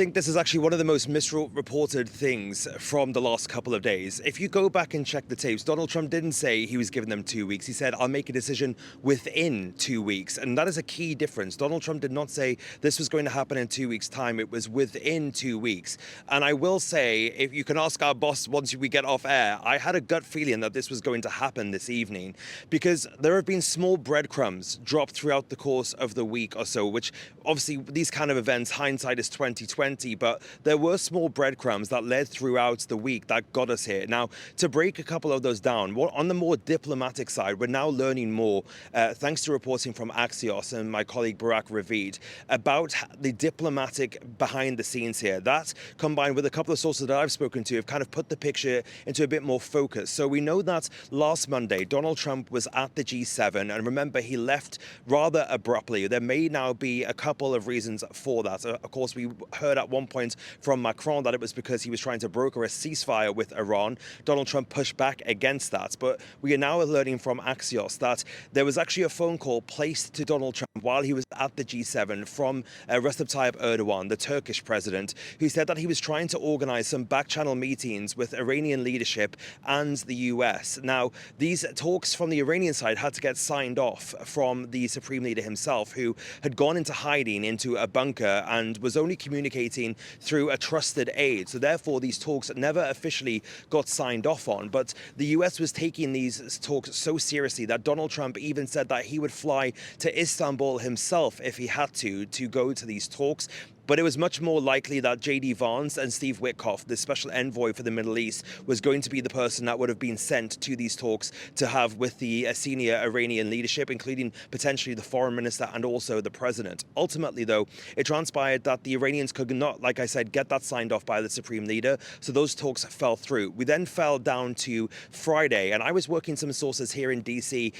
I think this is actually one of the most misreported things from the last couple of days. If you go back and check the tapes, Donald Trump didn't say he was giving them 2 weeks. He said, I'll make a decision within 2 weeks. And that is a key difference. Donald Trump did not say this was going to happen in 2 weeks' time. It was within 2 weeks. And I will say, if you can ask our boss once we get off air, I had a gut feeling that this was going to happen this evening because there have been small breadcrumbs dropped throughout the course of the week or so, which obviously these kind of events, hindsight is 2020. But there were small breadcrumbs that led throughout the week that got us here. Now, to break a couple of those down, on the more diplomatic side, we're now learning more, thanks to reporting from Axios and my colleague Barak Ravid, about the diplomatic behind the scenes here. That, combined with a couple of sources that I've spoken to, have kind of put the picture into a bit more focus. So we know that last Monday, Donald Trump was at the G7, and remember, he left rather abruptly. There may now be a couple of reasons for that. Of course, we heard at one point from Macron that it was because he was trying to broker a ceasefire with Iran. Donald Trump pushed back against that. But we are now learning from Axios that there was actually a phone call placed to Donald Trump while he was at the G7 from Recep Tayyip Erdogan, the Turkish president, who said that he was trying to organize some back-channel meetings with Iranian leadership and the US. Now, these talks from the Iranian side had to get signed off from the Supreme Leader himself, who had gone into hiding into a bunker and was only communicating through a trusted aide. So therefore, these talks never officially got signed off on. But the US was taking these talks so seriously that Donald Trump even said that he would fly to Istanbul himself if he had to go to these talks. But it was much more likely that J.D. Vance and Steve Witkoff, the special envoy for the Middle East, was going to be the person that would have been sent to these talks to have with the senior Iranian leadership, including potentially the foreign minister and also the president. Ultimately, though, it transpired that the Iranians could not, like I said, get that signed off by the Supreme Leader. So those talks fell through. We then fell down to Friday, and I was working some sources here in D.C.,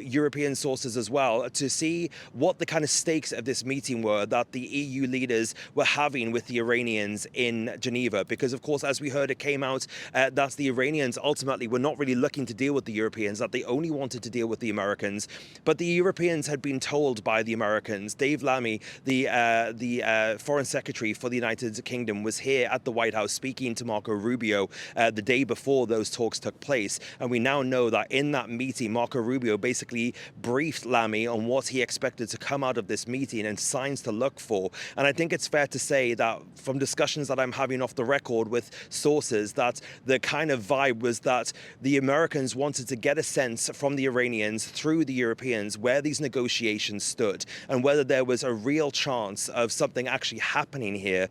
European sources as well, to see what the kind of stakes of this meeting were that the EU leaders were having with the Iranians in Geneva. Because, of course, as we heard, it came out that the Iranians ultimately were not really looking to deal with the Europeans, that they only wanted to deal with the Americans. But the Europeans had been told by the Americans. Dave Lammy, the Foreign Secretary for the United Kingdom, was here at the White House speaking to Marco Rubio the day before those talks took place. And we now know that in that meeting, Marco Rubio basically briefed Lammy on what he expected to come out of this meeting and signs to look for. And I think it's fair to say that from discussions that I'm having off the record with sources, that the kind of vibe was that the Americans wanted to get a sense from the Iranians through the Europeans where these negotiations stood and whether there was a real chance of something actually happening here.